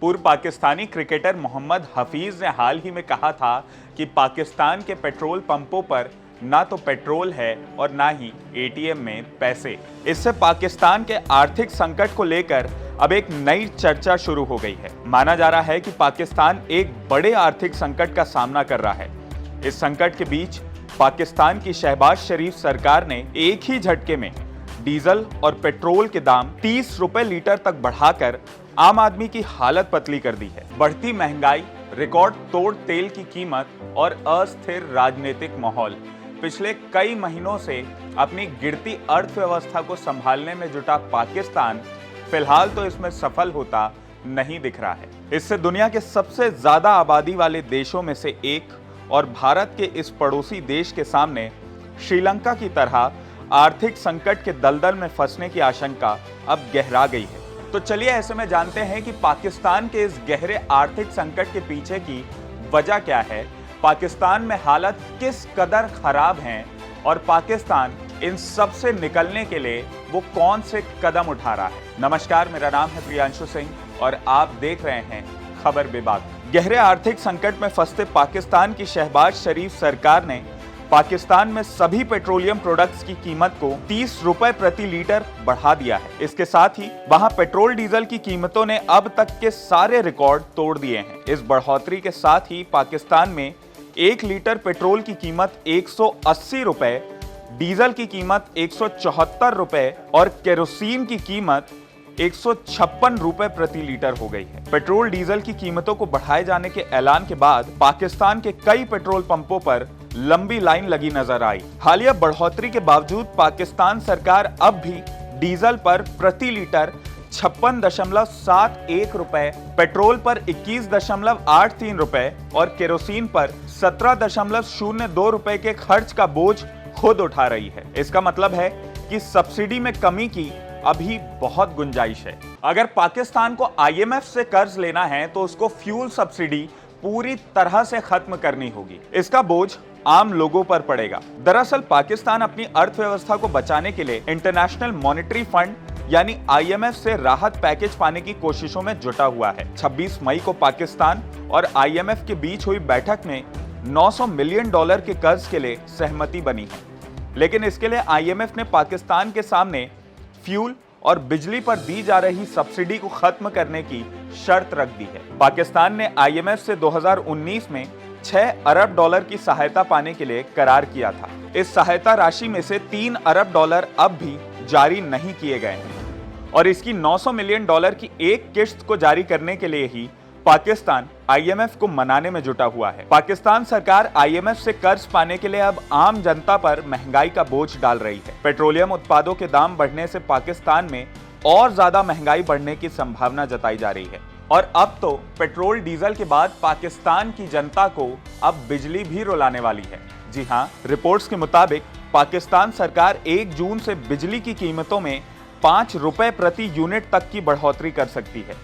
पूर्व पाकिस्तानी क्रिकेटर मोहम्मद हफीज ने हाल ही में कहा था कि पाकिस्तान के पेट्रोल पंपों पर ना तो पेट्रोल है और ना ही एटीएम में पैसे। इससे पाकिस्तान के आर्थिक संकट को लेकर अब एक नई चर्चा शुरू हो गई है। माना जा रहा है कि पाकिस्तान एक बड़े आर्थिक संकट का सामना कर रहा है। इस संकट के बीच पाकिस्तान की शहबाज शरीफ सरकार ने एक ही झटके में डीजल और पेट्रोल के दाम 30 रुपए लीटर तक बढ़ाकर आम आदमी की हालत पतली कर दी है। बढ़ती महंगाई, रिकॉर्ड तोड़ तेल की कीमत और अस्थिर राजनीतिक माहौल पिछले कई महीनों से अपनी गिरती अर्थव्यवस्था को संभालने में जुटा पाकिस्तान फिलहाल तो इसमें सफल होता नहीं दिख रहा है। इससे दुनिया के सबसे ज्यादा आबादी वाले देशों में से एक और भारत के इस पड़ोसी देश के सामने श्रीलंका की तरह आर्थिक संकट के दलदल में फंसने की आशंका अब गहरा गई है। तो चलिए ऐसे में जानते हैं कि पाकिस्तान के इस गहरे आर्थिक संकट के पीछे की वजह क्या है, पाकिस्तान में हालत किस कदर खराब हैं और पाकिस्तान इन सब से निकलने के लिए वो कौन से कदम उठा रहा है। नमस्कार, मेरा नाम है प्रियांशु सिंह और आप देख रहे हैं खबर विभाग। गहरे आर्थिक संकट में फंसते पाकिस्तान की शहबाज शरीफ सरकार ने पाकिस्तान में सभी पेट्रोलियम प्रोडक्ट्स की कीमत को 30 रुपए प्रति लीटर बढ़ा दिया है। इसके साथ ही वहां पेट्रोल डीजल की कीमतों ने अब तक के सारे रिकॉर्ड तोड़ दिए हैं। इस बढ़ोतरी के साथ ही पाकिस्तान में 1 लीटर पेट्रोल की कीमत 180 रुपए, डीजल की कीमत 174 रुपए और केरोसिन की कीमत 156 रुपए प्रति लीटर हो गई है। पेट्रोल डीजल की कीमतों को बढ़ाए जाने के ऐलान के बाद पाकिस्तान के कई पेट्रोल पंपों पर लंबी लाइन लगी नजर आई। हालिया बढ़ोतरी के बावजूद पाकिस्तान सरकार अब भी डीजल पर प्रति लीटर 56.71 रुपए, पेट्रोल पर 21.83 रुपए और केरोसिन पर 17.02 रुपए के खर्च का बोझ खुद उठा रही है। इसका मतलब है कि सब्सिडी में कमी की अभी बहुत गुंजाइश है। अगर पाकिस्तान को आईएमएफ से कर्ज लेना है तो उसको फ्यूल सब्सिडी पूरी तरह से खत्म करनी होगी। इसका बोझ आम लोगों पर पड़ेगा। दरअसल पाकिस्तान अपनी अर्थव्यवस्था को बचाने के लिए इंटरनेशनल मॉनेटरी फंड यानी आईएमएफ से राहत पैकेज पाने की कोशिशों में जुटा हुआ है। 26 मई को पाकिस्तान और आईएमएफ के बीच हुई बैठक में $900 मिलियन के कर्ज के लिए सहमति बनी है, लेकिन इसके लिए आईएमएफ ने पाकिस्तान के सामने फ्यूल और बिजली पर दी जा रही सब्सिडी को खत्म करने की शर्त रख दी है। पाकिस्तान ने आईएमएफ से 2019 में $6 अरब की सहायता पाने के लिए करार किया था। इस सहायता राशि में से $3 अरब अब भी जारी नहीं किए गए हैं और इसकी $900 मिलियन की एक किश्त को जारी करने के लिए ही पाकिस्तान आईएमएफ को मनाने में जुटा हुआ है। पाकिस्तान सरकार आईएमएफ से कर्ज पाने के लिए अब आम जनता पर महंगाई का बोझ डाल रही है। पेट्रोलियम उत्पादों के दाम बढ़ने से पाकिस्तान में और ज्यादा महंगाई बढ़ने की संभावना जताई जा रही है और अब तो पेट्रोल डीजल के बाद पाकिस्तान की जनता को अब बिजली भी रुलाने वाली है। जी हाँ, रिपोर्ट्स के मुताबिक पाकिस्तान सरकार 1 जून से बिजली की कीमतों में 5 रुपए प्रति यूनिट तक की बढ़ोतरी कर सकती है।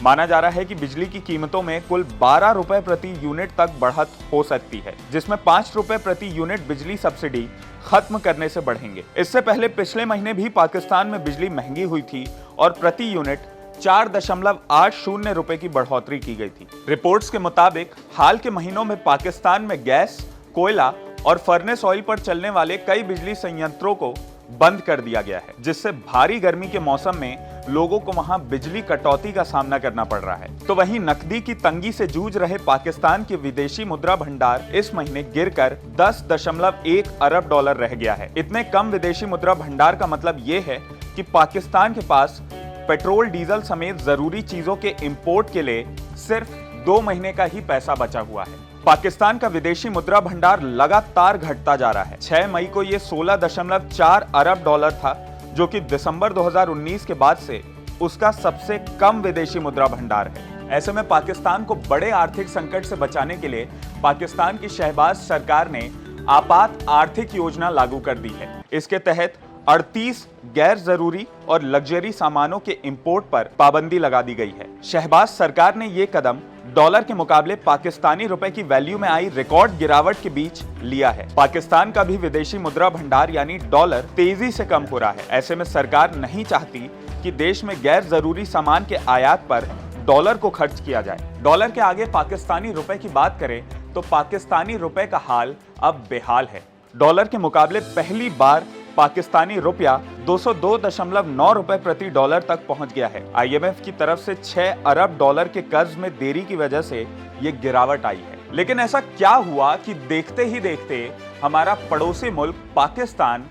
माना जा रहा है कि बिजली की कीमतों में कुल 12 रुपए प्रति यूनिट तक बढ़त हो सकती है, जिसमें 5 रुपए प्रति यूनिट बिजली सब्सिडी खत्म करने से बढ़ेंगे। इससे पहले पिछले महीने भी पाकिस्तान में बिजली महंगी हुई थी और प्रति यूनिट 4.80 रुपए की बढ़ोतरी की गई थी। रिपोर्ट्स के मुताबिक हाल के महीनों में पाकिस्तान में गैस, कोयला और फर्नेस ऑयल पर चलने वाले कई बिजली संयंत्रों को बंद कर दिया गया है, जिससे भारी गर्मी के मौसम में लोगों को वहां बिजली कटौती का सामना करना पड़ रहा है। तो वहीं नकदी की तंगी से जूझ रहे पाकिस्तान के विदेशी मुद्रा भंडार इस महीने गिरकर $10.1 अरब रह गया है। इतने कम विदेशी मुद्रा भंडार का मतलब ये है कि पाकिस्तान के पास पेट्रोल डीजल समेत जरूरी चीजों के इंपोर्ट के लिए सिर्फ 2 महीने का ही पैसा बचा हुआ है। पाकिस्तान का विदेशी मुद्रा भंडार लगातार घटता जा रहा है। 6 मई को ये $16.4 अरब था, जो कि दिसंबर 2019 के बाद से उसका सबसे कम विदेशी मुद्रा भंडार है। ऐसे में पाकिस्तान को बड़े आर्थिक संकट से बचाने के लिए पाकिस्तान की शहबाज सरकार ने आपात आर्थिक योजना लागू कर दी है। इसके तहत 38 गैर जरूरी और लग्जरी सामानों के इंपोर्ट पर पाबंदी लगा दी गई है। शहबाज सरकार ने ये कदम डॉलर के मुकाबले पाकिस्तानी रुपए की वैल्यू में आई रिकॉर्ड गिरावट के बीच लिया है। पाकिस्तान का भी विदेशी मुद्रा भंडार यानी डॉलर तेजी से कम हो रहा है। ऐसे में सरकार नहीं चाहती कि देश में गैर जरूरी सामान के आयात पर डॉलर को खर्च किया जाए। डॉलर के आगे पाकिस्तानी रुपए की बात करें तो पाकिस्तानी रुपए का हाल अब बेहाल है। डॉलर के मुकाबले पहली बार पाकिस्तानी रुपया 202.9 रुपए प्रति डॉलर तक पहुंच गया है। IMF की तरफ से 6 अरब डॉलर के कर्ज में देरी की वजह से ये गिरावट आई है। लेकिन ऐसा क्या हुआ कि देखते ही देखते हमारा पड़ोसी मुल्क पाकिस्तान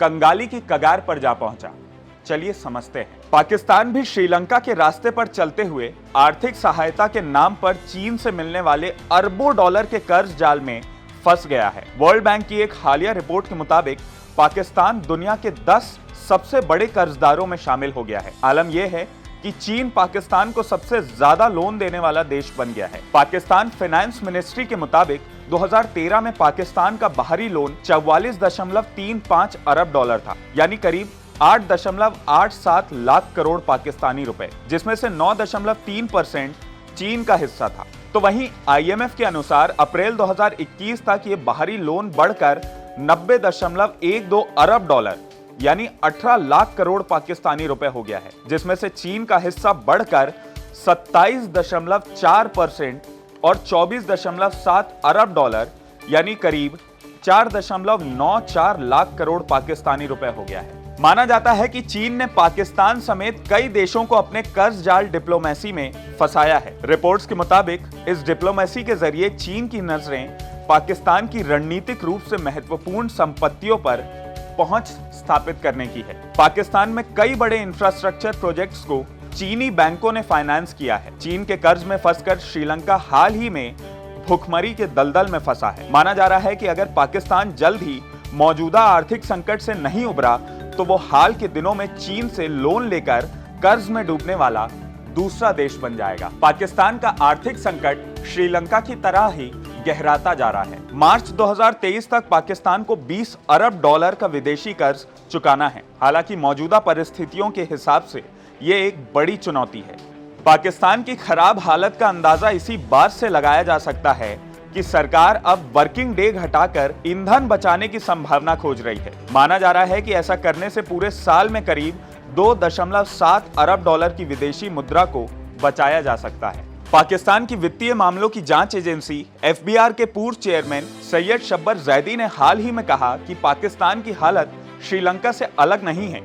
कंगाली की कगार पर जा पहुंचा? चलिए समझते हैं। पाकिस्तान भी श्रीलंका के रास्ते पर चलते हुए आर्थिक सहायता के नाम पर चीन से मिलने वाले अरबों डॉलर के कर्ज जाल में फंस गया है। वर्ल्ड बैंक की एक हालिया रिपोर्ट के मुताबिक पाकिस्तान दुनिया के 10 सबसे बड़े कर्जदारों में शामिल हो गया है। आलम यह है कि चीन पाकिस्तान को सबसे ज्यादा लोन देने वाला देश बन गया है। पाकिस्तान फाइनेंस मिनिस्ट्री के मुताबिक 2013 में पाकिस्तान का बाहरी लोन 44.35 अरब डॉलर था, यानी करीब 8.87 लाख करोड़ पाकिस्तानी रुपए, जिसमें से 9.3% चीन का हिस्सा था। तो वहीं IMF के अनुसार अप्रैल 2021 तक ये बाहरी लोन बढ़कर 90.12 अरब डॉलर यानी 18 लाख करोड़ पाकिस्तानी रुपए हो गया है, जिसमें से चीन का हिस्सा बढ़कर 27.4% और 24.7 अरब डॉलर यानी करीब 4.94 लाख करोड़ पाकिस्तानी रुपए हो गया है। माना जाता है कि चीन ने पाकिस्तान समेत कई देशों को अपने कर्ज जाल डिप्लोमेसी में फंसाया है। रिपोर्ट्स के मुताबिक इस डिप्लोमेसी के जरिए चीन की नजरें पाकिस्तान की रणनीतिक रूप से महत्वपूर्ण संपत्तियों पर पहुंच स्थापित करने की है। पाकिस्तान में कई बड़े इंफ्रास्ट्रक्चर प्रोजेक्ट्स को चीनी बैंकों ने फाइनेंस किया है। चीन के कर्ज में फंसकर श्रीलंका हाल ही में भुखमरी के दलदल में फंसा है। माना जा रहा है कि अगर पाकिस्तान जल्द ही मौजूदा आर्थिक संकट से नहीं उबरा तो वो हाल के दिनों में चीन से लोन लेकर कर्ज में डूबने वाला दूसरा देश बन जाएगा। पाकिस्तान का आर्थिक संकट श्रीलंका की तरह ही गहराता जा रहा है। मार्च 2023 तक पाकिस्तान को 20 अरब डॉलर का विदेशी कर्ज चुकाना है। हालांकि मौजूदा परिस्थितियों के हिसाब से ये एक बड़ी चुनौती है। पाकिस्तान की खराब हालत का अंदाजा इसी बात से लगाया जा सकता है कि सरकार अब वर्किंग डे घटाकर ईंधन बचाने की संभावना खोज रही है। माना जा रहा है कि ऐसा करने से पूरे साल में करीब 2.7 अरब डॉलर की विदेशी मुद्रा को बचाया जा सकता है। पाकिस्तान की वित्तीय मामलों की जांच एजेंसी FBR के पूर्व चेयरमैन सैयद शब्बर जैदी ने हाल ही में कहा कि पाकिस्तान की हालत श्रीलंका से अलग नहीं है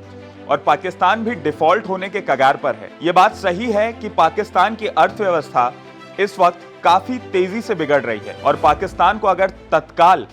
और पाकिस्तान भी डिफॉल्ट होने के कगार पर है। ये बात सही है कि पाकिस्तान की अर्थव्यवस्था इस वक्त काफी तेजी से बिगड़ रही है और पाकिस्तान को अगर तत्काल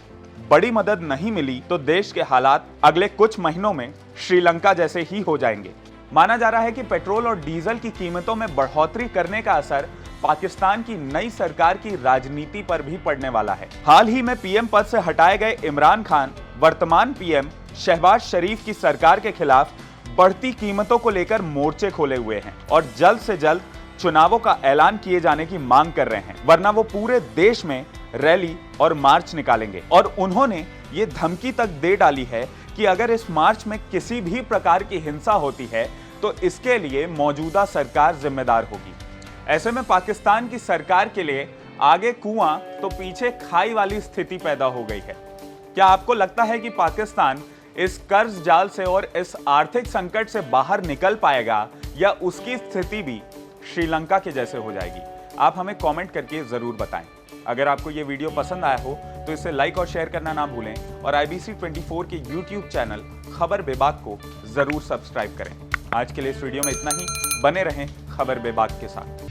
बड़ी मदद नहीं मिली तो देश के हालात अगले कुछ महीनों में श्रीलंका जैसे ही हो जाएंगे। माना जा रहा है कि पेट्रोल और डीजल की कीमतों में बढ़ोतरी करने का असर पाकिस्तान की नई सरकार की राजनीति पर भी पड़ने वाला है। हाल ही में PM पद से हटाए गए इमरान खान वर्तमान PM शहबाज शरीफ की सरकार के खिलाफ बढ़ती कीमतों को लेकर मोर्चे खोले हुए हैं और जल्द से जल्द चुनावों का ऐलान किए जाने की मांग कर रहे हैं, वरना वो पूरे देश में रैली और मार्च निकालेंगे। और उन्होंने ये धमकी तक दे डाली है कि अगर इस मार्च में किसी भी प्रकार की हिंसा होती है तो इसके लिए मौजूदा सरकार जिम्मेदार होगी। ऐसे में पाकिस्तान की सरकार के लिए आगे कुआं तो पीछे खाई वाली स्थिति पैदा हो गई है। क्या आपको लगता है कि पाकिस्तान इस कर्ज जाल से और इस आर्थिक संकट से बाहर निकल पाएगा या उसकी स्थिति भी श्रीलंका के जैसे हो जाएगी? आप हमें कमेंट करके जरूर बताएं। अगर आपको ये वीडियो पसंद आया हो तो इसे लाइक और शेयर करना ना भूलें और IBC 24 के YouTube चैनल खबर बेबाक को जरूर सब्सक्राइब करें। आज के लिए इस वीडियो में इतना ही। बने रहें खबर बेबाक के साथ।